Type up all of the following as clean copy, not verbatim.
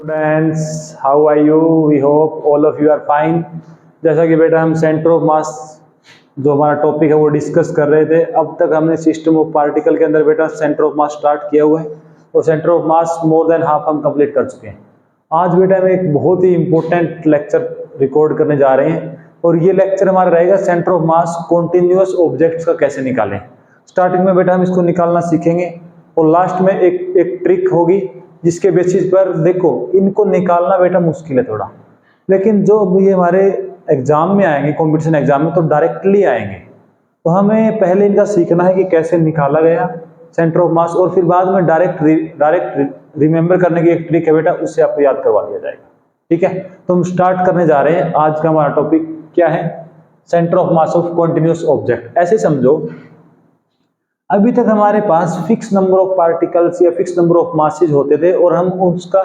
Students, how are you? We hope all of you are fine. जैसा कि बेटा हम सेंटर ऑफ मास जो हमारा टॉपिक है वो डिस्कस कर रहे थे। अब तक हमने सिस्टम ऑफ पार्टिकल के अंदर बेटा सेंटर ऑफ मास स्टार्ट किया हुआ है और centre of mass more than half हम कंप्लीट कर चुके हैं। आज बेटा हम एक बहुत ही इंपॉर्टेंट लेक्चर रिकॉर्ड करने जा रहे हैं और ये लेक्चर हमारा रहेगा centre of mass continuous objects का कैसे निकालें। स्टार्टिंग में बेटा हम इसको निकालना सीखेंगे और लास्ट में एक ट्रिक होगी जिसके बेसिस पर देखो इनको निकालना बेटा मुश्किल है थोड़ा, लेकिन जो ये हमारे एग्जाम में आएंगे, कंपटीशन एग्जाम में, तो डायरेक्टली आएंगे। तो हमें पहले इनका सीखना है कि कैसे निकाला गया सेंटर ऑफ मास और फिर बाद में डायरेक्ट रिमेंबर करने की एक ट्रिक है बेटा, उससे आपको याद करवा दिया जाएगा। ठीक है, तो हम स्टार्ट करने जा रहे हैं। आज का हमारा टॉपिक क्या है? Centre of mass of continuous object. ऐसे समझो अभी तक हमारे पास फिक्स नंबर ऑफ पार्टिकल्स या फिक्स नंबर ऑफ मासेज होते थे और हम उसका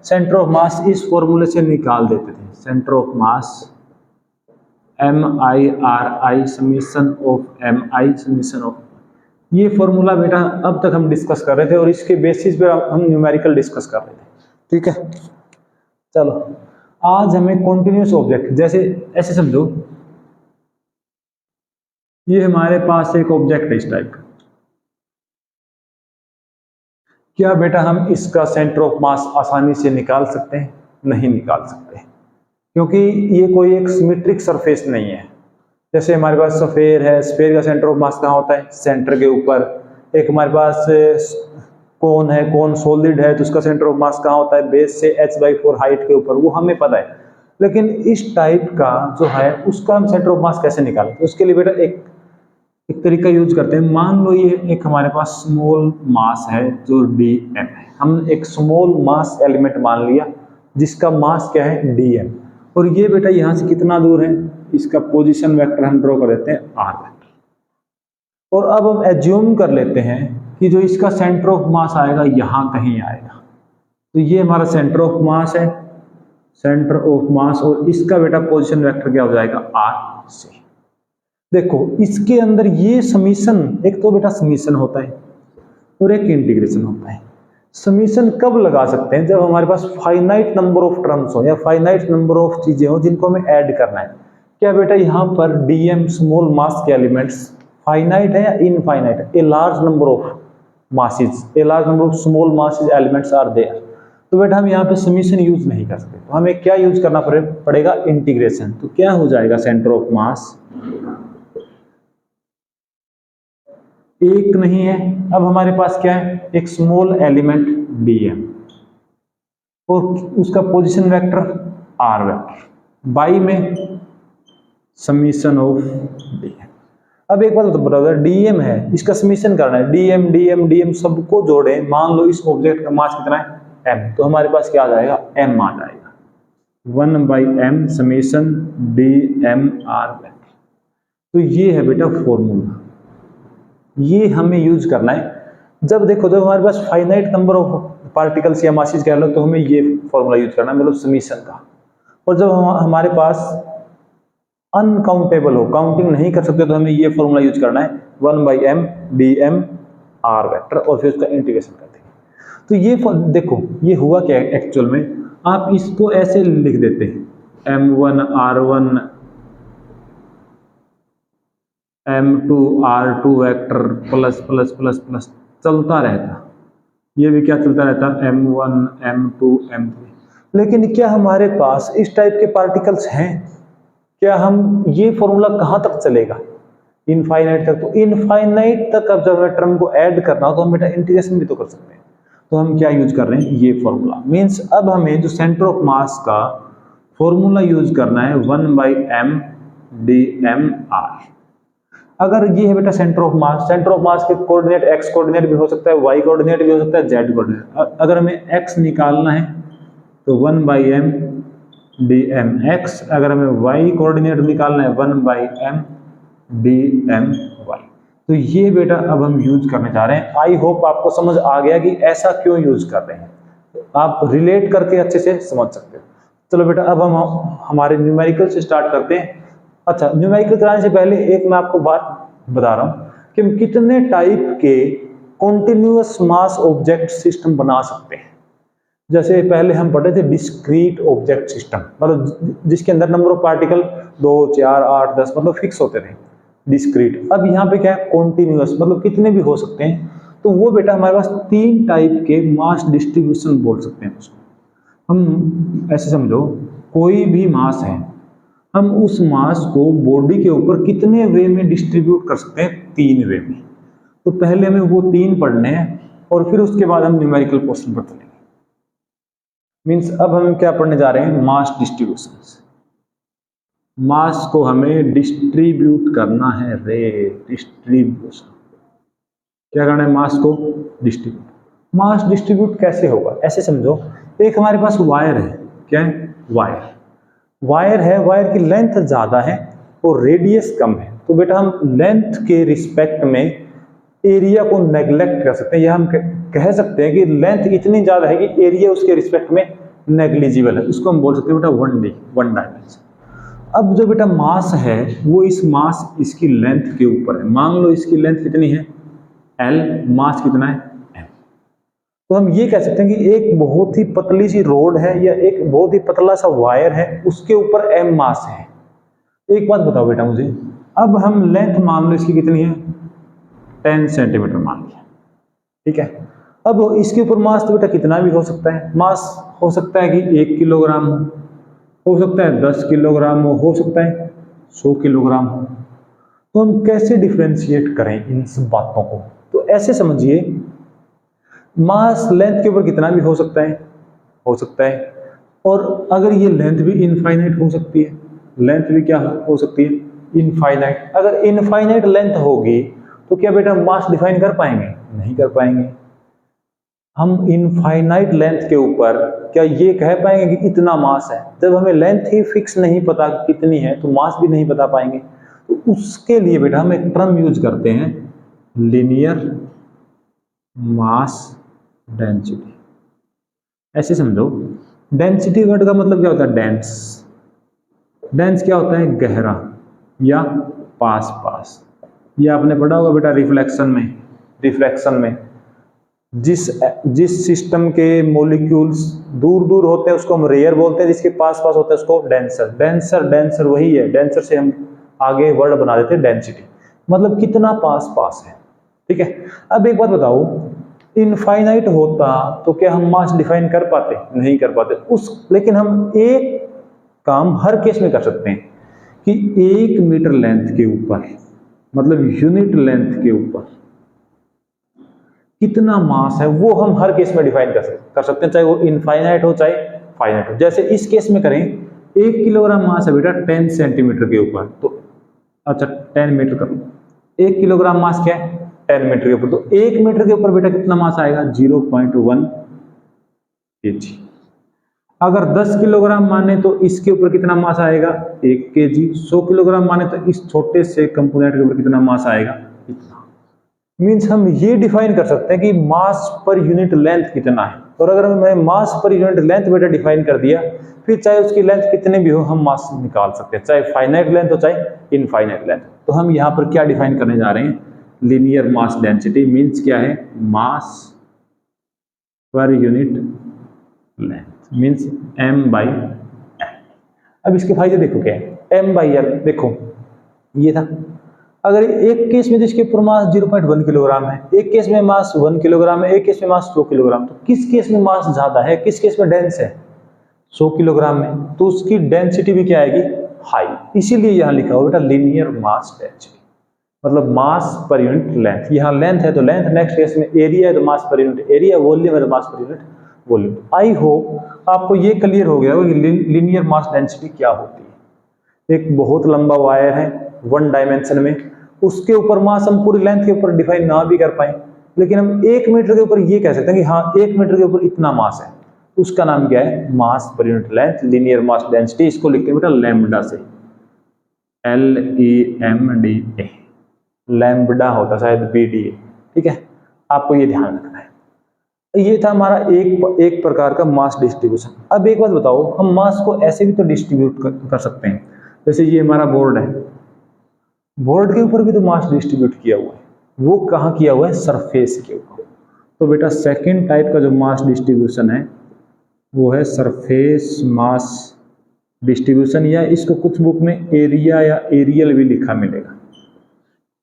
सेंटर ऑफ मास इस फॉर्मूले से निकाल देते थे। Centre of mass MIRI summation of MI summation of, ये फॉर्मूला बेटा अब तक हम डिस्कस कर रहे थे और इसके बेसिस पे हम न्यूमेरिकल डिस्कस कर रहे थे। ठीक है, चलो आज हमें कॉन्टिन्यूअस ऑब्जेक्ट, जैसे ऐसे समझो ये हमारे पास एक ऑब्जेक्ट है इस टाइप का। क्या बेटा हम इसका सेंटर ऑफ मास आसानी से निकाल सकते हैं? नहीं निकाल सकते, क्योंकि ये कोई एक सिमेट्रिक सरफेस नहीं है। जैसे हमारे पास स्फेयर है, स्फेयर का सेंटर ऑफ मास कहाँ होता है? सेंटर के ऊपर। एक हमारे पास कोन है, कोन सॉलिड है, तो उसका सेंटर ऑफ मास कहाँ होता है? बेस से h/4 हाइट के ऊपर, वो हमें पता है। लेकिन इस टाइप का जो है उसका हम सेंटर ऑफ मास कैसे निकालें? उसके लिए बेटा एक तरीका यूज करते हैं। मान लो ये एक हमारे पास स्मॉल मास है जो dm है। हम एक स्मॉल मास एलिमेंट मान लिया जिसका मास क्या है? dm। और ये बेटा यहाँ से कितना दूर है? इसका पोजीशन वेक्टर हम ड्रॉ कर देते हैं r वेक्टर। और अब हम एज्यूम कर लेते हैं कि जो इसका सेंटर ऑफ मास आएगा यहाँ कहीं आएगा। तो ये हमारा सेंटर ऑफ मास है, सेंटर ऑफ मास, और इसका बेटा पोजीशन वेक्टर क्या हो जाएगा? r से। देखो इसके अंदर ये समीशन, एक तो बेटा समीशन होता है और एक इंटीग्रेशन होता है। समीशन कब लगा सकते हैं? जब हमारे पास फाइनाइट नंबर ऑफ टर्म्स हो या फाइनाइट नंबर ऑफ चीजें हो जिनको हमें ऐड करना है। क्या बेटा यहाँ पर dm स्मॉल मास के एलिमेंट्स फाइनाइट है या इनफाइनाइट है? A large number of masses, a large number of small masses elements are there. तो बेटा हम यहाँ पे समीशन यूज नहीं कर सकते, तो हमें क्या यूज करना पड़ेगा? इंटीग्रेशन। तो क्या हो जाएगा? सेंटर ऑफ मास एक नहीं है, अब हमारे पास क्या है? एक स्मॉल एलिमेंट dm और उसका position vector r vector, by में समीशन ऑफ dm। अब एक बात बताओ ब्रदर, dm है, इसका समीशन करना है। dm सबको जोड़े, मान लो इस ऑब्जेक्ट का मास कितना है? m, तो हमारे पास क्या आ जाएगा? m आ जाएगा। 1/m summation dm r vector. तो ये है बेटा फॉर्मूला, ये हमें यूज करना है। जब देखो जब हमारे पास फाइनाइट नंबर ऑफ पार्टिकल्स या मासेस कह लो तो हमें ये फॉर्मूला यूज करना है, मतलब समीशन का। और जब हमारे पास अनकाउंटेबल हो, काउंटिंग नहीं कर सकते, तो हमें ये फॉर्मूला यूज करना है 1/m dm r वेक्टर और फिर उसका इंटीग्रेशन करते हैं। तो ये देखो ये हुआ क्या एक्चुअल में, आप इसको ऐसे लिख देते हैं m1 r1 m2 r2 vector plus plus plus plus चलता रहता। ये भी क्या चलता रहता? m1 m2 m3। लेकिन क्या हमारे पास इस टाइप के पार्टिकल्स हैं? क्या हम ये फॉर्मूला कहाँ तक चलेगा? इनफाइनाइट तक। तो इनफाइनाइट तक अब जब हमें टर्म को ऐड करना हो तो हम बेटा इंटीग्रेशन भी तो कर सकते हैं। तो हम क्या यूज कर रहे हैं? ये फॉर्मूला। मीन्स अब हमें जो सेंटर ऑफ मास का फॉर्मूला यूज करना है 1/m dm r। अगर ये है बेटा centre of mass, centre of mass के कोऑर्डिनेट x कोऑर्डिनेट भी हो सकता है, y कोऑर्डिनेट भी हो सकता है, z कोऑर्डिनेट। अगर हमें x निकालना है तो 1/m dm x, अगर हमें y कोऑर्डिनेट निकालना है 1/m dm y। तो ये बेटा अब हम यूज करने जा रहे हैं। आई होप आपको समझ आ गया कि ऐसा क्यों यूज कर रहे हैं, आप रिलेट करके अच्छे से समझ सकते हो। चलो बेटा अब हम हमारे न्यूमेरिकल से स्टार्ट करते हैं। अच्छा, न्यूमेरिकल कराने से पहले एक मैं आपको बात बता रहा हूं कि हम कितने टाइप के कॉन्टिन्यूअस मास ऑब्जेक्ट सिस्टम बना सकते हैं। जैसे पहले हम पढ़े थे डिस्क्रीट ऑब्जेक्ट सिस्टम, मतलब जिसके अंदर नंबर ऑफ पार्टिकल 2 4 8 10 मतलब फिक्स होते थे, डिस्क्रीट। अब यहाँ पे क्या है, कॉन्टिन्यूअस, मतलब कितने भी हो सकते हैं। तो वो बेटा हमारे पास 3 टाइप के मास डिस्ट्रीब्यूशन बोल सकते हैं उसको। हम ऐसे समझो, कोई भी मास है, हम उस मास को बॉडी के ऊपर कितने वे में डिस्ट्रीब्यूट कर सकते हैं, 3 वे में। तो पहले हमें वो 3 पढ़ने हैं और फिर उसके बाद हम न्यूमेरिकल पोर्शन पर चलेंगे। मीन्स अब हम क्या पढ़ने जा रहे हैं, मास डिस्ट्रीब्यूशन। मास को हमें डिस्ट्रीब्यूट करना है रे, डिस्ट्रीब्यूशन। क्या करना है, मास को डिस्ट्रीब्यूट। मास डिस्ट्रीब्यूट कैसे होगा, ऐसे समझो, एक हमारे पास वायर है, क्या है, वायर। वायर है, वायर की लेंथ ज्यादा है और रेडियस कम है। तो बेटा हम लेंथ के रिस्पेक्ट में एरिया को नेग्लेक्ट कर सकते हैं, या हम कह सकते हैं कि लेंथ इतनी ज्यादा है कि एरिया उसके रिस्पेक्ट में नेग्लिजिबल है। उसको हम बोल सकते हैं बेटा 1D, 1 डायमेंशन। अब जो बेटा मास है वो इस मास इसकी लेंथ के ऊपर है। मान लो इसकी लेंथ कितनी है, L, मास कितना है, M। तो हम ये कह सकते हैं कि एक बहुत ही पतली सी रोड है या एक बहुत ही पतला सा वायर है, उसके ऊपर M मास है। एक बात बताओ बेटा मुझे, अब हम लेंथ मान लो इसकी कितनी है, 10 सेंटीमीटर मान लिया, ठीक है। अब इसके ऊपर मास तो बेटा कितना भी हो सकता है। मास हो सकता है कि 1 किलोग्राम हो सकता है 10 किलोग्राम हो सकता है 100 किलोग्राम हो। तो हम कैसे डिफ्रेंशिएट करें इन सब बातों को, तो ऐसे समझिए, मास लेंथ के ऊपर कितना भी हो सकता है, और अगर ये लेंथ भी इनफाइनाइट हो सकती है, लेंथ भी क्या हो सकती है, इनफाइनाइट। अगर इनफाइनाइट लेंथ होगी तो क्या बेटा मास डिफाइन कर पाएंगे, नहीं कर पाएंगे। हम इनफाइनाइट लेंथ के ऊपर क्या ये कह पाएंगे कि इतना मास है, जब हमें लेंथ ही फिक्स नहीं पता कितनी है तो मास भी नहीं बता पाएंगे। तो उसके लिए बेटा हम एक टर्म यूज करते हैं, लीनियर मास डेंसिटी। ऐसे समझो, डेंसिटी वर्ड का मतलब क्या होता है, डेंस। डेंस क्या होता है, गहरा या पास पास। ये आपने पढ़ा होगा बेटा रिफ्लेक्शन में जिस सिस्टम के मॉलिक्यूल्स दूर दूर होते हैं उसको हम रेयर बोलते हैं, जिसके पास पास होते हैं उसको डेंसर। डेंसर वही है, डेंसर से हम आगे वर्ड बना देते हैं डेंसिटी, मतलब कितना पास पास है, ठीक है। अब एक बात बताओ, इनफाइनाइट होता तो क्या हम मास डिफाइन कर पाते, नहीं कर पाते लेकिन हम एक काम हर केस में कर सकते हैं कि 1 मीटर लेंथ के ऊपर, मतलब यूनिट लेंथ के ऊपर कितना मास है वो हम हर केस में डिफाइन कर सकते हैं, चाहे वो इनफाइनाइट हो चाहे फाइनाइट हो। जैसे इस केस में करें, 1 किलोग्राम मास है बेटा 10 सेंटीमीटर के ऊपर, तो अच्छा 10 मीटर करो, 1 किलोग्राम मास क्या है, 10 मीटर के ऊपर। तो 1 मीटर के ऊपर बेटा कितना मास आएगा, 0.1 kg। अगर 10 किलोग्राम माने तो इसके ऊपर कितना मास आएगा, 1 kg। 100 किलोग्राम माने तो इस छोटे से कंपोनेंट के ऊपर कितना मास आएगा, इतना। मीन्स हम ये डिफाइन कर सकते हैं कि मास पर यूनिट लेंथ कितना है। और अगर मैं मास पर यूनिट लेंथ बेटा डिफाइन कर दिया, फिर चाहे उसकी लेंथ कितने भी हो हम मास निकाल सकते हैं, चाहे फाइनाइट लेंथ हो चाहे इनफाइनाइट लेंथ। तो हम यहाँ पर क्या डिफाइन करने जा रहे हैं, लीनियर मास डेंसिटी। मीन्स क्या है, mass per unit length, means m/l। अब इसके फायदे देखो क्या है, m/l देखो ये था। अगर एक केस में तो इसके ऊपर मास 0.1 किलोग्राम है, एक केस में मास 1 किलोग्राम है, एक केस में मास 100 किलोग्राम। तो किस केस में मास ज्यादा है, किस केस में डेंस है, 100 किलोग्राम में, तो उसकी डेंसिटी भी क्या आएगी, हाई। इसीलिए यहां लिखा हुआ बेटा लीनियर मास डेंसिटी, मतलब मास पर यूनिट लेंथ। यहाँ लेंथ है तो लेंथ, नेक्स्ट केस में एरिया है तो मास पर यूनिट एरिया, वॉल्यूम है तो मास per unit volume. I hope आपको ये क्लियर हो गया कि लीनियर मास डेंसिटी क्या होती है। एक बहुत लंबा वायर है 1 डायमेंशन में, उसके ऊपर मास हम पूरी लेंथ के ऊपर डिफाइन ना भी कर पाए, लेकिन हम 1 मीटर के ऊपर ये कह सकते हैं कि हाँ 1 मीटर के ऊपर इतना मास है। उसका नाम क्या है, mass per unit length, linear mass density. इसको लिखते हैं बेटा लैम्ब्डा से, LEMDA। लैम्ब्डा होता शायद BDA, ठीक है, आपको ये ध्यान रखना है। ये था हमारा एक प्रकार का मास डिस्ट्रीब्यूशन। अब एक बात बताओ, हम मास को ऐसे भी तो डिस्ट्रीब्यूट कर सकते हैं, जैसे ये हमारा बोर्ड है, बोर्ड के ऊपर भी तो मास डिस्ट्रीब्यूट किया हुआ है। वो कहाँ किया हुआ है, सरफेस के ऊपर। तो बेटा सेकंड टाइप का जो मास डिस्ट्रीब्यूशन है वो है सरफेस मास डिस्ट्रीब्यूशन, या इसको कुछ बुक में एरिया या एरियल भी लिखा मिलेगा।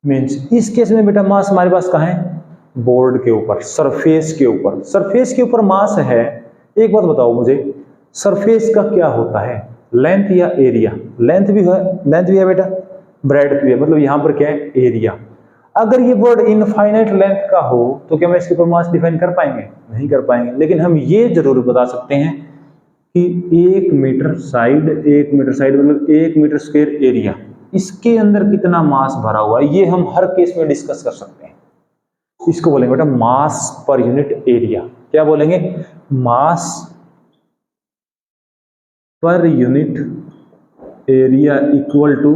मीन्स इस केस में बेटा मास हमारे पास कहाँ है, बोर्ड के ऊपर, सरफेस के ऊपर। सरफेस के ऊपर मास है। एक बात बताओ मुझे, सरफेस का क्या होता है, लेंथ या एरिया? लेंथ भी है बेटा, ब्रेड भी है, मतलब यहां पर क्या है, एरिया। अगर ये बोर्ड इनफाइनाइट लेंथ का हो तो क्या मैं इसके ऊपर मास डिफाइन कर पाएंगे? नहीं कर पाएंगे। लेकिन हम ये जरूर बता सकते हैं कि 1 मीटर साइड मतलब 1 मीटर स्क्वायर एरिया, इसके अंदर कितना मास भरा हुआ है, ये हम हर केस में डिस्कस कर सकते हैं। इसको बोलेंगे बेटा मास पर यूनिट एरिया। क्या बोलेंगे? मास per unit area equal to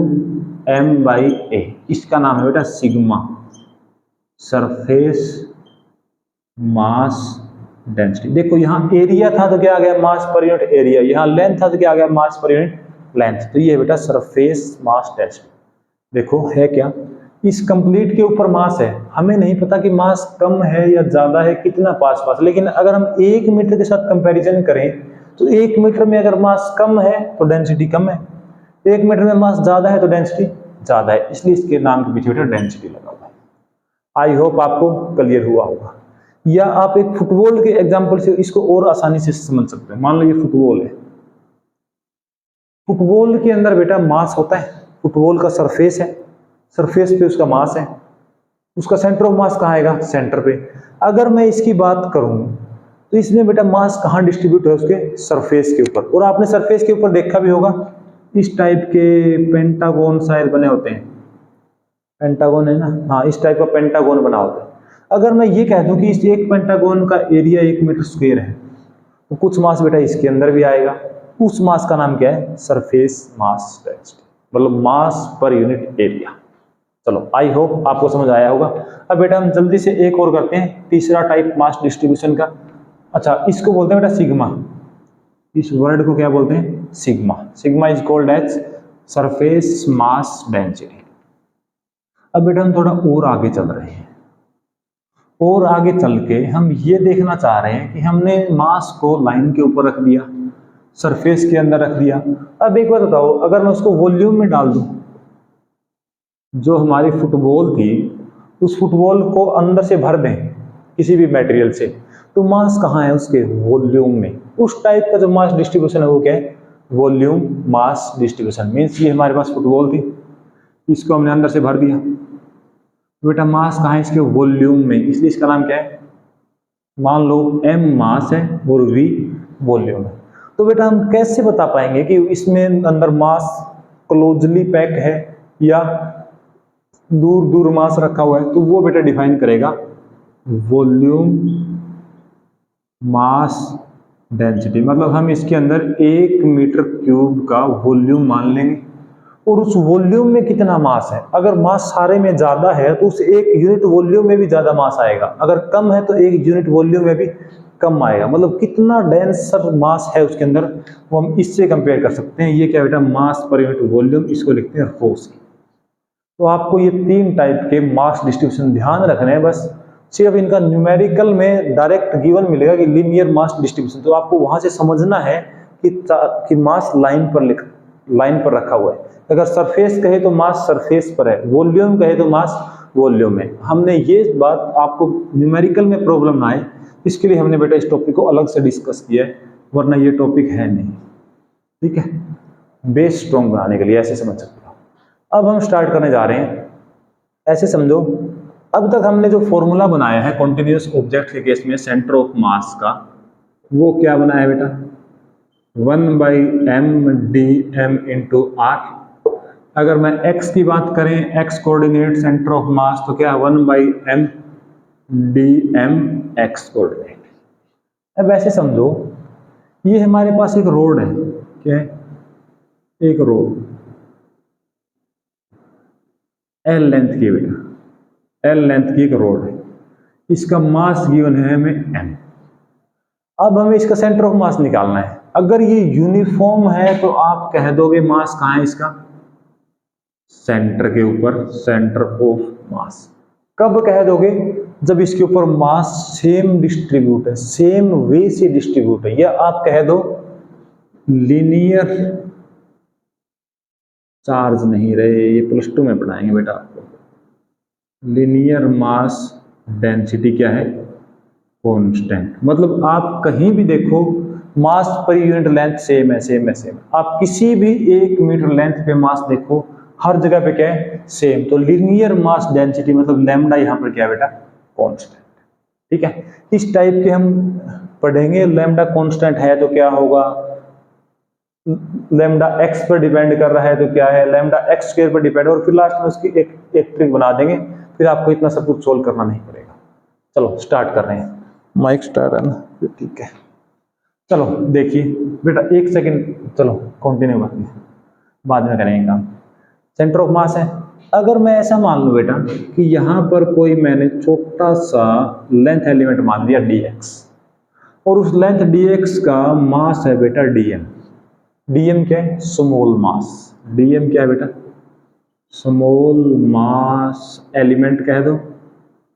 m/a। इसका नाम है बेटा सिग्मा, सरफेस मास डेंसिटी। देखो यहाँ एरिया था तो क्या आ गया, मास पर यूनिट एरिया। यहाँ लेंथ था तो क्या आ गया, मास पर यूनिट लेंथ। तो ये है बेटा सरफेस मास डेंसिटी। देखो है क्या, इस कंप्लीट के ऊपर मास है, हमें नहीं पता कि मास कम है या ज्यादा है, कितना पास पास। लेकिन अगर हम 1 मीटर के साथ कंपैरिजन करें तो 1 मीटर में अगर मास कम है तो डेंसिटी कम है, 1 मीटर में मास ज्यादा है तो डेंसिटी ज्यादा है, इसलिए इसके नाम के पीछे बेटा डेंसिटी लगा हुआ है। आई होप आपको क्लियर हुआ होगा। या आप एक फुटबॉल के एग्जांपल से इसको और आसानी से समझ सकते हैं। मान लो ये फुटबॉल है, फुटबॉल के अंदर बेटा मास होता है, फुटबॉल का सरफेस है, सरफेस पे उसका मास है, उसका सेंटर ऑफ मास कहाँ आएगा, सेंटर पे। अगर मैं इसकी बात करूं तो इसमें बेटा मास कहाँ डिस्ट्रीब्यूट है, उसके सरफेस के ऊपर। और आपने सरफेस के ऊपर देखा भी होगा, इस टाइप के पेंटागन शायद बने होते हैं, पेंटागन है ना, हाँ इस टाइप का पेंटागन बना होता है। अगर मैं ये कह दूं कि इस एक पेंटागन का एरिया 1 मीटर स्क्वायर है तो कुछ मास बेटा इसके अंदर भी आएगा। उस मास का नाम क्या है, सरफेस मास डेंसिटी, मतलब मास पर यूनिट एरिया। चलो आई होप आपको समझ आया होगा। अब बेटा हम जल्दी से एक और करते हैं, तीसरा टाइप मास डिस्ट्रीब्यूशन का। अच्छा इसको बोलते हैं बेटा सिग्मा, इस वर्ड को क्या बोलते हैं, sigma. Sigma is called as surface mass density. अब बेटा हम थोड़ा और आगे चल रहे हैं, और आगे चल के हम ये देखना चाह रहे हैं कि हमने मास को लाइन के ऊपर रख दिया, सरफेस के अंदर रख दिया। अब एक बात बताओ, अगर मैं उसको वॉल्यूम में डाल दूं, जो हमारी फुटबॉल थी उस फुटबॉल को अंदर से भर दें किसी भी मटेरियल से, तो मास कहाँ है, उसके वॉल्यूम में। उस टाइप का जो मास डिस्ट्रीब्यूशन है वो क्या है, वॉल्यूम मास डिस्ट्रीब्यूशन। मीन्स ये हमारे पास फुटबॉल थी, इसको हमने अंदर से भर दिया, बेटा मास कहाँ है, इसके वॉल्यूम में, इसलिए इसका नाम क्या है, मान लो m मास है और v वॉल्यूम है। तो बेटा हम कैसे बता पाएंगे कि इसमें अंदर मास क्लोजली पैक है या दूर दूर मास रखा हुआ है? तो वो बेटा डिफाइन करेगा वॉल्यूम मास डेंसिटी। मतलब हम इसके अंदर 1 मीटर क्यूब का वॉल्यूम मान लेंगे और उस वॉल्यूम में कितना मास है। अगर मास सारे में ज्यादा है तो उस एक यूनिट वॉल्यूम में भी ज्यादा मास आएगा, अगर कम है तो एक यूनिट वॉल्यूम में भी कम आएगा। मतलब कितना डेंसर मास है उसके अंदर, वो हम इससे कंपेयर कर सकते हैं। ये क्या बेटा, मास पर यूनिट वॉल्यूम, इसको लिखते हैं रो सी। तो आपको ये 3 टाइप के मास डिस्ट्रीब्यूशन ध्यान रखने हैं, बस सिर्फ इनका न्यूमेरिकल में डायरेक्ट गिवन मिलेगा कि लीनियर मास डिस्ट्रीब्यूशन, तो आपको वहां से समझना है कि मास लाइन पर रखा हुआ है। अगर सरफेस कहे तो मास सरफेस पर है, वॉल्यूम कहे तो मास वॉल्यूम में। हमने ये बात आपको न्यूमेरिकल में प्रॉब्लम ना आए इसके लिए हमने बेटा इस टॉपिक को अलग से डिस्कस किया है, वरना ये टॉपिक है नहीं। ठीक है, बेस स्ट्रॉन्ग बनाने के लिए ऐसे समझ सकते हो। अब हम स्टार्ट करने जा रहे हैं, ऐसे समझो। अब तक हमने जो फॉर्मूला बनाया है कॉन्टिन्यूअस ऑब्जेक्ट के केस में सेंटर ऑफ मास का, वो क्या बनाया है बेटा, 1/m/dm इंटू आर। अगर मैं x की बात करें, x coordinate centre of mass, तो क्या 1/m/dm x कोऑर्डिनेट। अब ऐसे समझो, ये हमारे पास एक रोड है, क्या है, एक रोड L लेंथ की बेटा, L लेंथ की एक रोड है, इसका मास गिवन है हमें m। अब हमें इसका सेंटर ऑफ मास निकालना है। अगर ये यूनिफॉर्म है तो आप कह दोगे मास कहाँ है इसका, सेंटर के ऊपर, सेंटर ऑफ मास। कब कह दोगे? जब इसके ऊपर मास सेम डिस्ट्रीब्यूट है, सेम वे से डिस्ट्रीब्यूट है, या आप कह दो लीनियर चार्ज नहीं रहे, ये +2 में पढ़ाएंगे बेटा आपको। लीनियर मास डेंसिटी क्या है? कांस्टेंट। मतलब आप कहीं भी देखो मास पर यूनिट लेंथ सेम है, सेम है, सेम। आप किसी भी 1 मीटर लेंथ पे मास देखो, हर जगह पे क्या है? सेम। तो लीनियर मास डेंसिटी मतलब लैम्डा यहाँ पर क्या है बेटा? कांस्टेंट। ठीक है, इस टाइप के हम पढ़ेंगे। लैम्डा कांस्टेंट है तो क्या होगा, लैम्डा एक्स पर डिपेंड कर रहा है तो क्या है, लैम्डा एक्स स्क्वायर पर डिपेंड, और फिर लास्ट में उसकी एक ट्रिक बना देंगे, फिर आपको इतना सब कुछ सोल्व करना नहीं पड़ेगा। चलो स्टार्ट कर रहे हैं। माइक स्टार्ट है ना? ठीक है, चलो देखिए बेटा, 1 सेकंड, चलो कंटिन्यू करते हैं, बाद में करेंगे काम। सेंटर ऑफ मास है। अगर मैं ऐसा मान लूं बेटा कि यहाँ पर कोई मैंने छोटा सा लेंथ एलिमेंट मान लिया dx, और उस लेंथ dx का मास है बेटा dm। dm क्या है? Small mass. dm क्या है बेटा? स्मॉल मास एलिमेंट कह दो,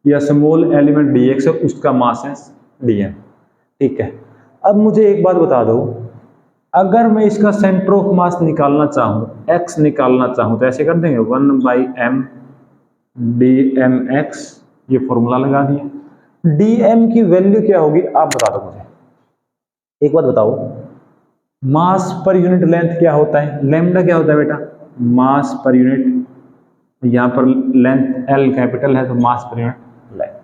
या स्मॉल एलिमेंट dx है, उसका मास है dm। ठीक है, अब मुझे एक बात बता दो, अगर मैं इसका सेंटर ऑफ मास निकालना चाहूँ, x निकालना चाहूँ, तो ऐसे कर देंगे 1/m dmx, ये फॉर्मूला लगा दिया। dm की वैल्यू क्या होगी आप बता दो मुझे। एक बात बताओ, मास पर यूनिट लेंथ क्या होता है? लैम्डा क्या होता है बेटा? मास पर यूनिट, यहाँ पर लेंथ L कैपिटल है तो मास पर यूनिट लेंथ,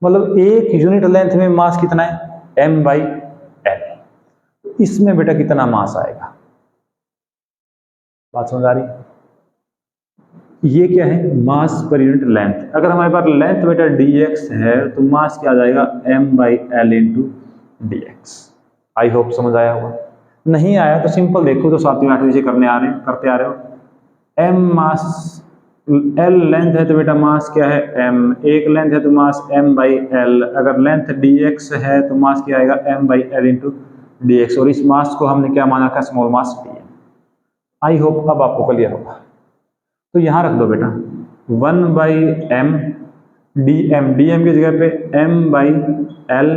मतलब एक यूनिट लेंथ में मास कितना है? m/l। इसमें बेटा कितना मास आएगा? बात समझ आ रही है? ये क्या है? Mass per unit length. अगर हमारे पास लेंथ बेटा dx है तो मास क्या आ जाएगा? m/l into dx। I hope समझ आया होगा। नहीं आया तो सिंपल देखो, तो 7वीं 8वीं से करते आ रहे हो। m मास, l लेंथ है तो बेटा मास क्या है? m। एक लेंथ है तो मास m/l। अगर लेंथ dx है तो मास क्या आएगा? m/l इंटू dx, और इस मास को हमने क्या माना था? Small mass dm। I hope अब आपको क्लियर होगा। तो यहां रख दो बेटा 1/m dm की जगह पे m/l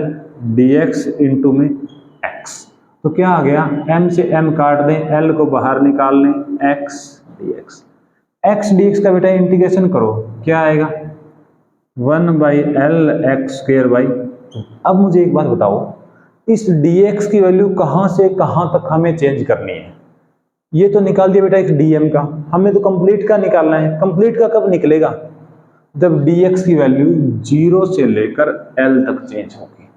dx इंटू में x। तो क्या आ गया? m से m काट दें, l को बाहर निकाल लें, x dx का बेटा इंटीग्रेशन करो, क्या आएगा? 1/l x²/2। अब मुझे एक बात बताओ, इस dx की वैल्यू कहां से कहां तक हमें चेंज करनी है? ये तो निकाल दिया बेटा एक dm का, हमें तो कंप्लीट का निकालना है। कंप्लीट का कब निकलेगा? जब dx की वैल्यू 0 से लेकर l तक चेंज होगी।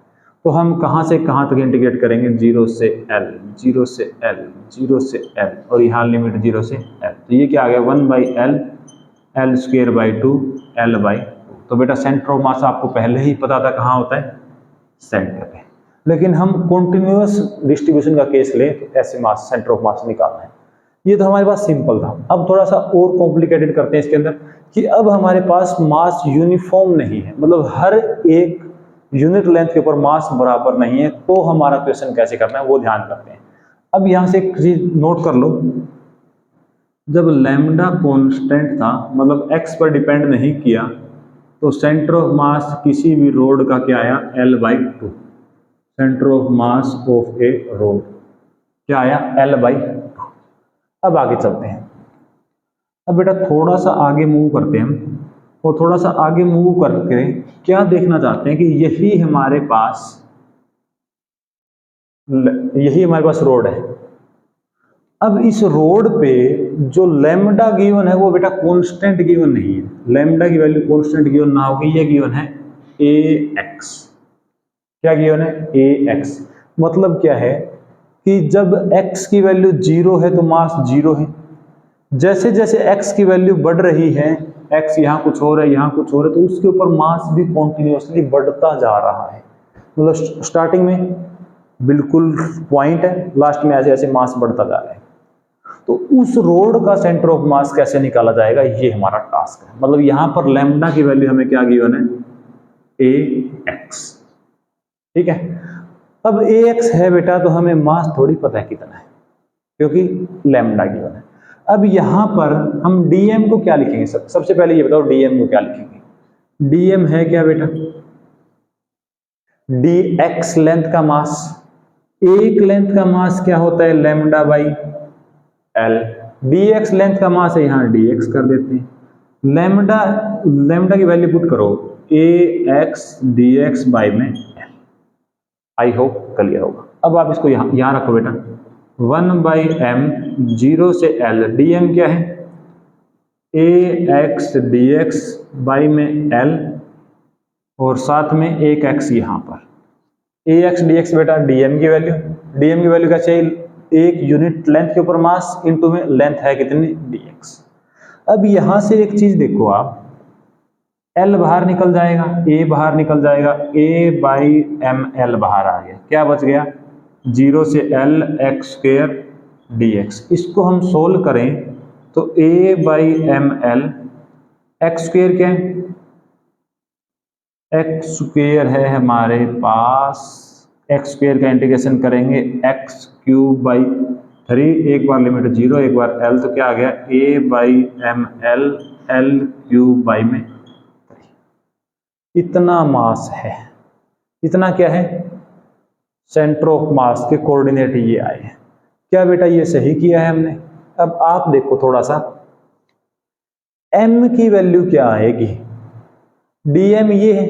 तो हम कहां से कहां तक इंटीग्रेट करेंगे? 0 से l, 0 से l, 0 से l, और यहाँ लिमिट 0 से l। तो ये क्या आ गया? 1/l l²/2 l/2। तो बेटा सेंटर ऑफ मास आपको पहले ही पता था कहाँ होता है? सेंटर पे। लेकिन हम कॉन्टिन्यूअस डिस्ट्रीब्यूशन का केस ले तो ऐसे मास सेंटर ऑफ मास निकालना है। ये तो हमारे पास सिंपल था। अब थोड़ा सा और कॉम्प्लिकेटेड करते हैं इसके अंदर, कि अब हमारे पास मास यूनिफॉर्म नहीं है, मतलब हर एक यूनिट लेंथ के ऊपर मास बराबर नहीं है, तो हमारा क्वेश्चन कैसे करना है वो ध्यान करते हैं। अब यहां से एक चीज नोट कर लो, जब लैम्डा कांस्टेंट था, मतलब x पर डिपेंड नहीं किया, तो सेंटर ऑफ मास किसी भी रोड का क्या आया? l/2। Centre of mass of A road क्या आया? l/2। अब आगे चलते हैं। अब बेटा थोड़ा सा आगे मूव करते हैं हम, और थोड़ा सा आगे मूव करके क्या देखना चाहते हैं कि यही हमारे पास रोड है। अब इस रोड पे जो लैम्डा गिवन है वो बेटा कांस्टेंट गिवन नहीं है। लैम्डा की वैल्यू कांस्टेंट गिवन ना होगी, ये गिवन है ax। क्या गिवन है? ax। मतलब क्या है कि जब x की वैल्यू 0 है तो मास 0 है। जैसे जैसे x की वैल्यू बढ़ रही है, x यहाँ कुछ हो रहा है, यहाँ कुछ हो रहा है, तो उसके ऊपर मास भी कॉन्टिन्यूसली बढ़ता जा रहा है। मतलब स्टार्टिंग में बिल्कुल पॉइंट है, लास्ट में ऐसे ऐसे मास बढ़ता जा रहा है। तो उस रोड का सेंटर ऑफ मास कैसे निकाला जाएगा, ये हमारा टास्क है। मतलब यहां पर लैम्डा की वैल्यू हमें क्या गिवन है? ax। ठीक है, अब ax है बेटा, तो हमें मास थोड़ी पता है कितना है, क्योंकि लैम्डा गिवन है। अब यहां पर हम dm को क्या लिखेंगे? सबसे पहले ये बताओ dm को क्या लिखेंगे? डीएम है क्या बेटा? dx लेंथ का मास, एक लेंथ का मास क्या होता है? Lambda by L. dx length का मास है, यहाँ dx कर देते हैं। लैम्डा, लैम्डा की वैल्यू पुट करो, ax dx बाई में l। आई होप क्लियर होगा। अब आप इसको यहाँ रखो बेटा, 1/m 0 से l, dm क्या है? ax dx बाई में l, और साथ में एक x यहाँ पर, ax dx बेटा dm की वैल्यू, dm की वैल्यू क्या चाहिए? एक यूनिट लेंथ के ऊपर मास इनटू में लेंथ है कितनी? dx। अब यहां से एक चीज देखो आप, l बाहर निकल जाएगा, a बाहर निकल जाएगा, a बाई एम एल बाहर आ गया, क्या बच गया? 0 से l x स्क्वेयर dx। इसको हम सोल्व करें तो a by M L, X square क्या है? एक्स स्क्वेयर है हमारे पास, एक्स स्क्वेयर का इंटीग्रेशन करेंगे एक्स क्यूब बाई 3, एक बार लिमिट 0 एक बार l, तो क्या आ गया? a by M L, L cube by में 3। इतना मास है। इतना क्या है? सेंटर ऑफ मास के कोऑर्डिनेट ये आए हैं। क्या बेटा ये सही किया है हमने? अब आप देखो थोड़ा सा, m की वैल्यू क्या आएगी? dm ये है,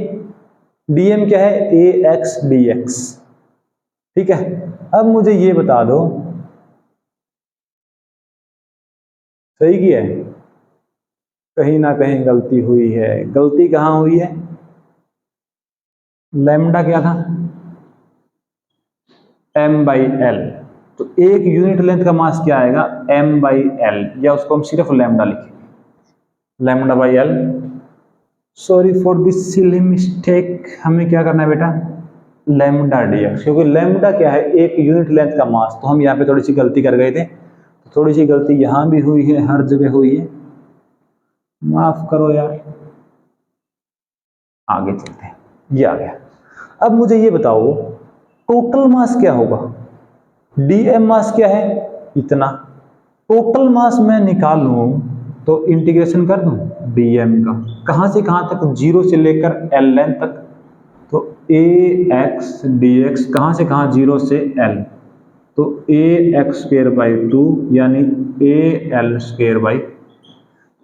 dm क्या है? ax dx। ठीक है, अब मुझे ये बता दो, सही किया है? कहीं ना कहीं गलती हुई है। गलती कहां हुई है? लैम्डा क्या था? m by L. तो एक यूनिट लेंथ का मास क्या आएगा? m बाई एल, या उसको हम सिर्फ लैम्डा लिखेंगे, lambda by L. Sorry for this silly mistake, हमें क्या करना है बेटा? लैम्डा dx, क्योंकि लैम्डा क्या है? एक यूनिट लेंथ का मास। तो हम यहाँ पे थोड़ी सी गलती कर गए थे, थोड़ी सी गलती यहाँ भी हुई है, हर जगह हुई है, माफ करो यार। आगे चलते हैं, ये आ गया। अब मुझे ये बताओ, टोटल मास क्या होगा? डीएम मास क्या है? इतना। टोटल मास मैं निकालूं तो इंटीग्रेशन कर दूं डीएम का, कहां से कहां तक? 0 से लेकर एल लेंथ तक। तो ए एक्स डी एक्स कहां से कहां? 0 से एल, तो ए एक्स स्क्वेयर बाई 2 यानी ए एल स्क्वेयर बाई,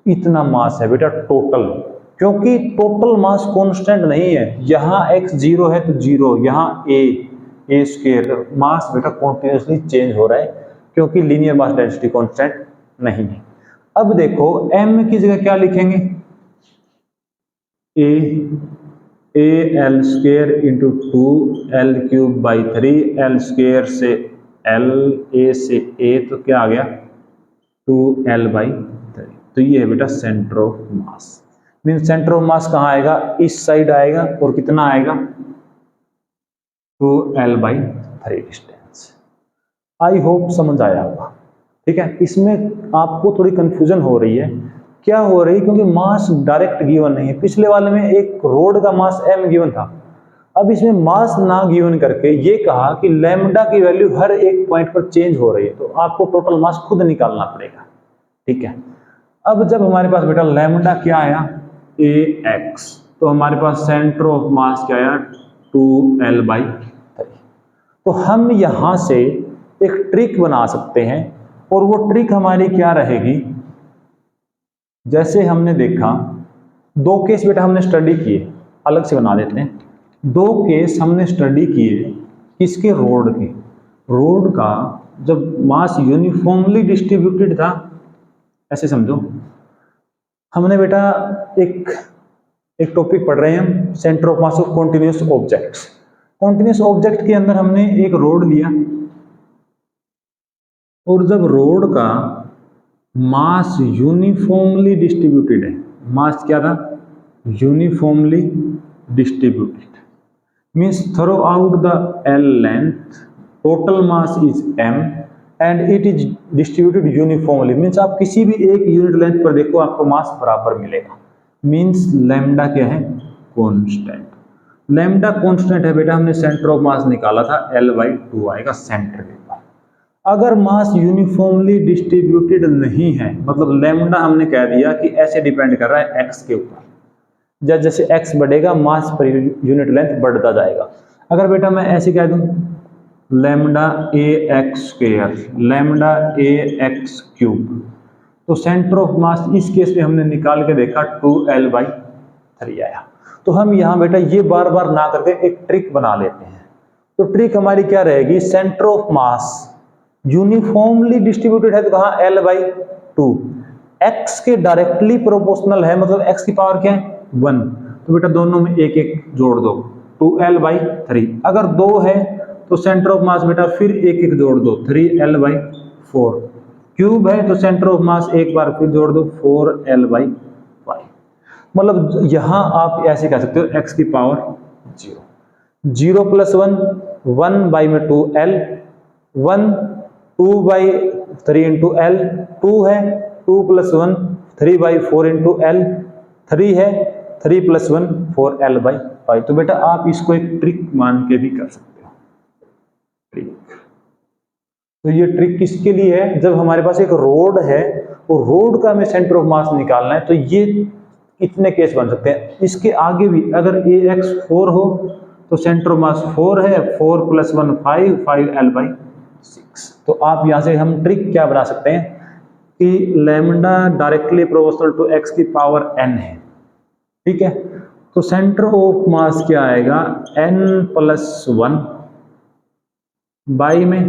इतना मास है बेटा टोटल। क्योंकि टोटल मास कांस्टेंट नहीं है, यहाँ x 0 है तो 0, यहाँ a स्क्वेयर, मास बेटा कॉन्टिन्यूसली चेंज हो रहा है, क्योंकि लीनियर मास डेंसिटी कांस्टेंट नहीं है। अब देखो m की जगह क्या लिखेंगे? A L square into 2 L cube by 3, L square से एल, ए से ए, तो क्या आ गया? 2l by 3। तो ये है बेटा centre of mass. Mean centre of mass कहाँ आएगा? इस साइड आएगा, और कितना आएगा? 2l by 3 distance. I hope समझ आया होगा। ठीक है, इसमें आपको थोड़ी कंफ्यूजन हो रही है, क्या हो रही है? क्योंकि मास डायरेक्ट गिवन नहीं है। पिछले वाले में एक रोड का मास m गिवन था, अब इसमें मास ना गिवन करके ये कहा कि लैम्डा की वैल्यू हर एक पॉइंट पर चेंज हो रही है, तो आपको टोटल मास खुद निकालना पड़ेगा। ठीक है, अब जब हमारे पास बेटा लैम्डा क्या आया? ax, तो हमारे पास सेंटर ऑफ मास क्या आया? 2l by 3। तो हम यहां से एक ट्रिक बना सकते हैं, और वो ट्रिक हमारी क्या रहेगी? जैसे हमने देखा, दो केस बेटा हमने स्टडी किए, अलग से बना देते हैं। दो केस हमने स्टडी किए, किसके? रोड के। रोड का जब मास यूनिफॉर्मली डिस्ट्रीब्यूटेड था, ऐसे समझो, हमने बेटा एक टॉपिक पढ़ रहे हैं हम, centre of mass of continuous objects. Continuous object के अंदर हमने एक रोड लिया, और जब रोड का मास यूनिफॉर्मली डिस्ट्रीब्यूटेड है, मास क्या था? Uniformly distributed, means through out the L length total mass is m and it is distributed uniformly, means आप किसी भी एक यूनिट लेंथ पर देखो आपको मास बराबर मिलेगा। मीन्स लैम्डा क्या है? कांस्टेंट। लैम्डा कांस्टेंट है बेटा, हमने सेंटर ऑफ मास निकाला था, l बाई 2 आएगा सेंटर के पास। अगर मास यूनिफॉर्मली डिस्ट्रीब्यूटेड नहीं है, मतलब लैम्डा हमने कह दिया कि ऐसे डिपेंड कर रहा है x के ऊपर, जैसे x बढ़ेगा मास पर यूनिट लेंथ बढ़ता जाएगा। अगर बेटा मैं ऐसे कह दूं लैम्डा ए एक्स स्क्वायर लैम्डा ए एक्स क्यूब, तो सेंटर ऑफ मास इस केस में हमने निकाल के देखा 2L/3 आया। तो हम यहाँ बेटा ये बार बार ना करके एक ट्रिक बना लेते हैं। तो ट्रिक हमारी क्या रहेगी, centre of mass uniformly distributed है तो कहाँ L/2, x के डायरेक्टली प्रोपोर्शनल है, मतलब x की पावर क्या है 1, तो बेटा दोनों में एक एक जोड़ दो 2L/3। अगर 2 है तो सेंटर ऑफ मास बेटा फिर एक एक जोड़ दो 3L/4। क्यूब है तो सेंटर ऑफ मास एक बार फिर जोड़ दो 4L/5। मतलब यहां आप ऐसे कह सकते हो x की पावर 0, 0 + 1 1 बाई में 2L, 1 2/3 इंटू L, 2 है 2 + 1 3/4 इंटू L, 3 है 3 + 1 4L/5। तो बेटा आप इसको एक ट्रिक मान के भी कर सकते हो। ट्रिक, तो ये ट्रिक किसके लिए है, जब हमारे पास एक रोड है और रोड का हमें सेंटर ऑफ मास निकालना है, तो ये इतने केस बन सकते हैं। इसके आगे भी अगर AX 4 हो तो सेंटर ऑफ मास 4 है, 4 + 1 5 5L/6। तो आप यहां से हम ट्रिक क्या बना सकते हैं कि lambda directly proportional to x की पावर n है, ठीक है। तो सेंटर ऑफ मास क्या आएगा n + 1 बाई में,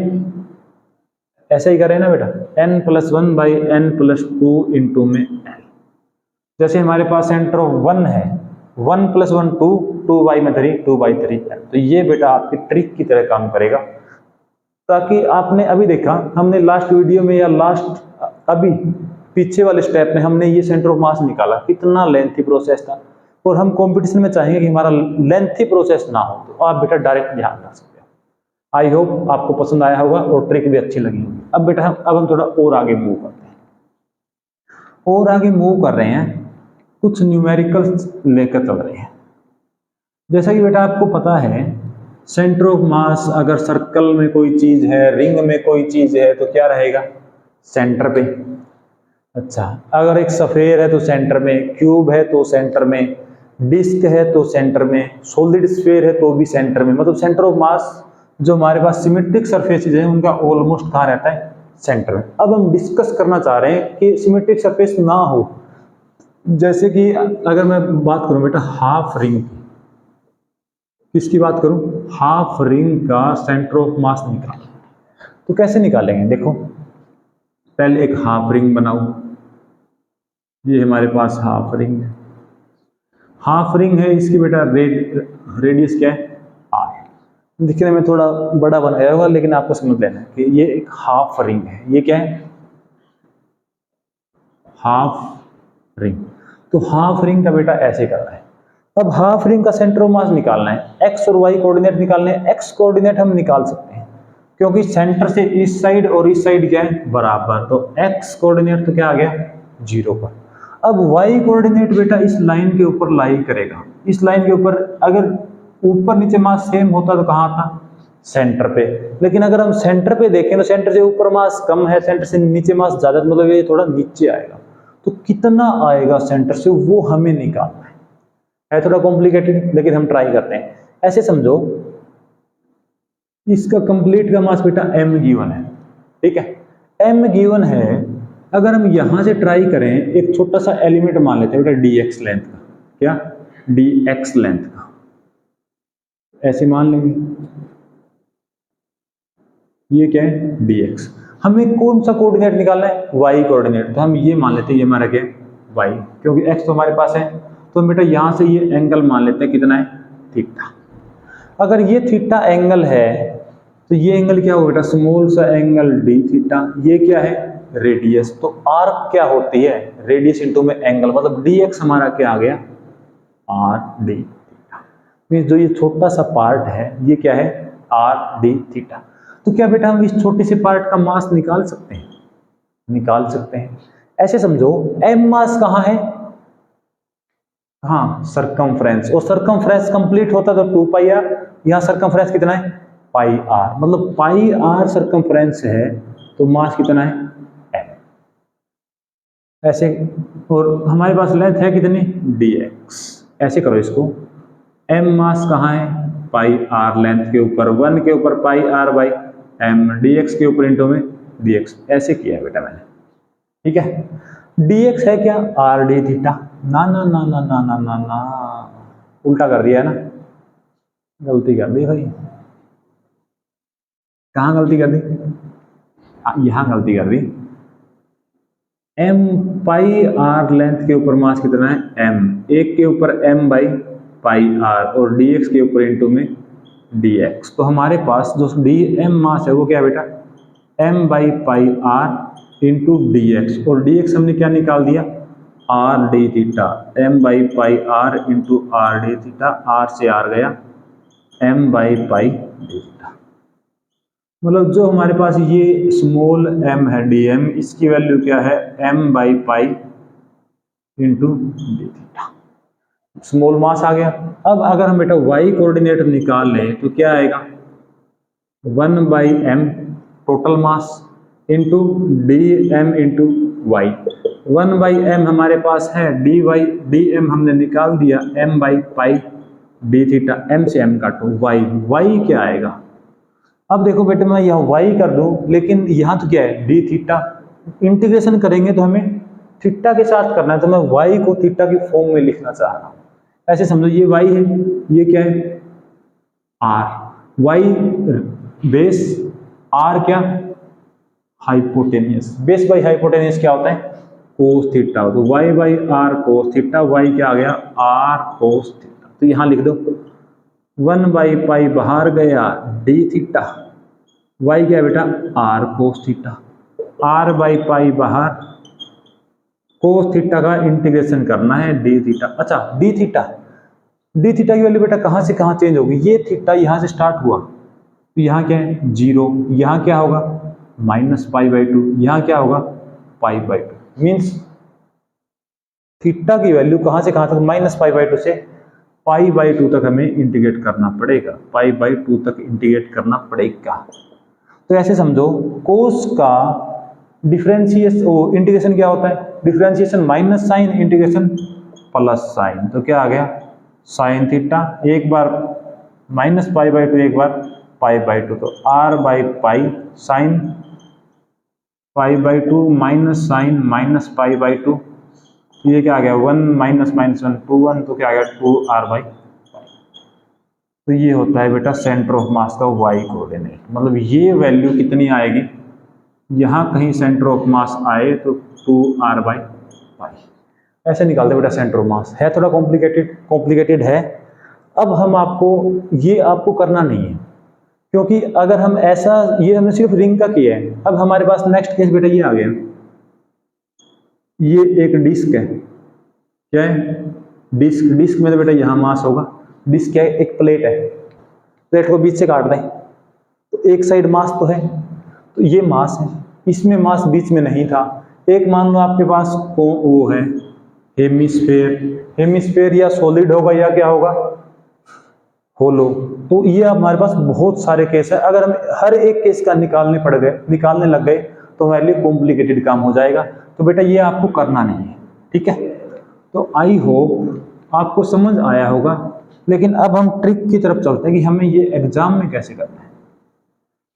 ऐसा ही करें ना बेटा, n + 1 बाई n + 2 इंटू में l। जैसे हमारे पास सेंटर ऑफ 1 है, 1 + 1 2, 2 में 3 2/3 l। तो ये बेटा आपकी ट्रिक की तरह काम करेगा, ताकि आपने अभी देखा हमने लास्ट वीडियो में या लास्ट अभी पीछे वाले स्टेप में हमने ये सेंटर ऑफ मास निकाला, कितना लेंथी प्रोसेस था। और हम कंपटीशन में चाहेंगे कि हमारा लेंथी प्रोसेस ना हो, तो आप बेटा डायरेक्ट ध्यान रख सकते हो। आई होप आपको पसंद आया होगा और ट्रिक भी अच्छी लगी होगी। अब बेटा हम थोड़ा और आगे मूव करते हैं, और आगे मूव कर रहे हैं, कुछ न्यूमेरिकल्स लेकर चल रहे हैं। जैसा कि बेटा आपको पता है सेंटर ऑफ मास अगर सर्कल में कोई चीज है, रिंग में कोई चीज है, तो क्या रहेगा सेंटर पे। अच्छा, अगर एक सफेयर है तो सेंटर में, क्यूब है तो सेंटर में, डिस्क है तो सेंटर में, सॉलिड स्फीयर है तो भी सेंटर में। मतलब सेंटर ऑफ मास जो हमारे पास सिमेट्रिक सरफेसेज हैं उनका ऑलमोस्ट कहाँ रहता है सेंटर में। अब हम डिस्कस करना चाह रहे हैं कि सिमेट्रिक सरफेस ना हो, जैसे कि अगर मैं बात करूं बेटा हाफ रिंग की, किसकी बात करूं, हाफ रिंग का सेंटर ऑफ मास निकालना, तो कैसे निकालेंगे। देखो पहले एक हाफ रिंग बनाओ, ये हमारे पास हाफ रिंग है, हाफ रिंग है, इसकी बेटा रेडियस क्या है r। दिखने में थोड़ा बड़ा बनाया होगा लेकिन आपको समझ लेना है कि ये एक हाफ रिंग है। ये क्या है हाफ रिंग। तो हाफ रिंग का बेटा ऐसे करना है। अब हाफ रिंग का सेंटर ऑफ मास निकालना है, एक्स और वाई कोऑर्डिनेट निकालने हैं। एक्स कोऑर्डिनेट हम निकाल सकते हैं क्योंकि सेंटर से इस साइड और इस साइड क्या है बराबर, तो एक्स कोऑर्डिनेट तो क्या आ गया 0 पर। अब वाई कोऑर्डिनेट बेटा इस लाइन के ऊपर लाई करेगा, इस लाइन के ऊपर अगर ऊपर नीचे मास सेम होता तो कहाँ आता सेंटर पे। लेकिन अगर हम सेंटर पे देखें तो सेंटर से ऊपर मास कम है, सेंटर से नीचे मास ज्यादा, मतलब ये थोड़ा नीचे आएगा। तो कितना आएगा सेंटर से वो हमें निकालना है थोड़ा कॉम्प्लिकेटेड लेकिन हम ट्राई करते हैं। ऐसे समझो इसका कंप्लीट का मास बेटा m गिवन है, ठीक है, m गिवन है। अगर हम यहां से ट्राई करें, एक छोटा सा एलिमेंट मान लेते हैं बेटा dx लेंथ का, क्या dx लेंथ का, ऐसे मान लेंगे ये क्या है dx। हमें कौन सा कोऑर्डिनेट निकालना है y कोऑर्डिनेट, तो हम ये मान लेते हैं ये हमारा क्या y, क्योंकि x तो हमारे पास है। तो बेटा यहां से ये एंगल मान लेते हैं कितना है थीटा। अगर ये थीटा एंगल है तो ये एंगल क्या होगा बेटा स्मॉल सा एंगल d थीटा। ये क्या है रेडियस, तो आर्क क्या होती है रेडियस इंटू में एंगल, मतलब dx हमारा क्या आ गया r d थीटा। मींस जो ये छोटा सा पार्ट है ये क्या है r d थीटा। तो क्या बेटा हम इस छोटे से पार्ट का मास निकाल सकते हैं, निकाल सकते हैं। ऐसे समझो m मास कहाँ है, हाँ सरकमफ्रेंस, और सरकमफ्रेंस कंप्लीट होता तो 2 पाई आर, यहाँ सरकमफ्रेंस कितना है पाई आर, मतलब पाई आर सरकमफ्रेंस है तो मास कितना है m ऐसे। और हमारे पास लेंथ है कितनी dx, ऐसे करो इसको, m मास कहाँ है, पाई r लेंथ के ऊपर, 1 के ऊपर पाई r बाई m, dx के ऊपर इंटू में dx, ऐसे किया है बेटा मैंने, ठीक है। dx है क्या, r d थीटा, ना ना ना ना ना ना ना ना, उल्टा कर दिया है ना, गलती कर दी भाई, कहाँ गलती कर दी, यहाँ गलती कर दी। m पाई r लेंथ के ऊपर मास कितना है m, एक के ऊपर m बाई पाई r और dx के ऊपर इंटू में dx, तो हमारे पास जो m मास है वो क्या है बेटा, m by pi r into dx, और dx हमने क्या निकाल दिया, r d theta, m by pi r into r d theta, r से r गया, m by pi d theta, मतलब जो हमारे पास ये स्मॉल m है dm, इसकी वैल्यू क्या है, m by pi into D theta, small mass आ गया। अब अगर हम बेटा y कोऑर्डिनेट निकाल लें तो क्या आएगा, 1 by m total mass into D M into Y, 1 by m हमारे पास है, डी एम हमने निकाल दिया, m by pi D theta, m से m काटो, y क्या आएगा। अब देखो बेटे मैं यहाँ y कर दूं, लेकिन यहाँ तो क्या है डी थीटा, इंटीग्रेशन करेंगे तो हमें थीटा के साथ करना है, तो मैं y को थीटा की फॉर्म में लिखना चाह रहा हूँ। ऐसे समझो ये y है, ये क्या है r, y बेस, r क्या हाइपोटेनियस, बेस बाई हाइपोटेनियस क्या होता है कोस थीटा, तो y by R cos theta, y क्या आ गया r कोस थीटा, तो यहाँ लिख दो 1 बाई पाई बाहर गया डी थीटा, y क्या है बेटा r cos theta, r by पाई बाहर, कोस थीटा का इंटीग्रेशन करना है डी थीटा। अच्छा डी थीटा की वैल्यू बेटा कहाँ से कहाँ चेंज होगी, ये थीटा यहाँ से स्टार्ट हुआ तो यहाँ क्या है 0, यहाँ क्या होगा माइनस पाई बाई 2, यहाँ क्या होगा पाई बाई 2, मीन्स थीटा की वैल्यू कहाँ से कहाँ तक, माइनस पाई बाई 2 से पाई बाई 2 तक हमें इंटीग्रेट करना पड़ेगा, पाई बाई 2 तक इंटीग्रेट करना पड़ेगा। तो ऐसे समझो कोस का डिफरेंशिएशन इंटीग्रेशन क्या होता है, differentiation minus sign, integration plus sign, तो क्या आ गया साइन थीटा, एक बार माइनस पाई बाई 2, एक बार पाई बाई 2, तो r by pi sine pi by 2 minus sine minus pi by 2, ये क्या आ गया 1 माइनस माइनस 1 2 1, तो क्या आ गया 2r बाई पाई। तो ये होता है बेटा सेंटर ऑफ मास का y कोऑर्डिनेट, मतलब ये वैल्यू कितनी आएगी, यहाँ कहीं सेंटर ऑफ मास आए तो 2r बाई पाई, ऐसे निकालते बेटा सेंटर ऑफ मास। है थोड़ा कॉम्प्लिकेटेड है। अब हम आपको करना नहीं है, क्योंकि अगर हम ऐसा, ये हमने सिर्फ रिंग का किया है। अब हमारे पास नेक्स्ट केस बेटा ये आ गया, ये एक डिस्क है, क्या है डिस्क में तो बेटा यहाँ मास होगा, डिस्क क्या है एक प्लेट है, प्लेट को बीच से काट दें तो एक साइड मास तो है, तो ये मास है, इसमें मास बीच में नहीं था। एक मान लो आपके पास वो है हेमिस्फेयर या सॉलिड होगा या क्या होगा होलो, तो ये हमारे पास बहुत सारे केस है। अगर हम हर एक केस का निकालने लग गए तो हमारे लिए कॉम्प्लिकेटेड काम हो जाएगा, तो बेटा ये आपको करना नहीं है, ठीक है। तो आई होप आपको समझ आया होगा, लेकिन अब हम ट्रिक की तरफ चलते हैं कि हमें ये एग्जाम में कैसे करना है।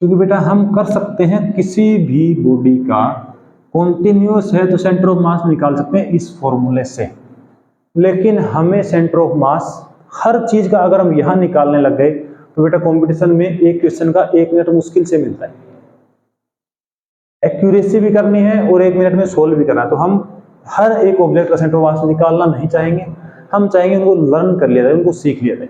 क्योंकि बेटा हम कर सकते हैं किसी भी बॉडी का कॉन्टिन्यूअस है तो सेंटर ऑफ मास निकाल सकते हैं इस फॉर्मूले से, लेकिन हमें सेंटर ऑफ मास हर चीज का अगर हम यहाँ निकालने लग गए तो बेटा कंपटीशन में एक क्वेश्चन का 1 मिनट मुश्किल से मिलता है, एक्यूरेसी भी करनी है और 1 मिनट में सोल्व भी करना है। तो हम हर एक ऑब्जेक्ट का सेंटर ऑफ मास निकालना नहीं चाहेंगे, हम चाहेंगे उनको लर्न कर लिया जाए, उनको सीख लिया जाए।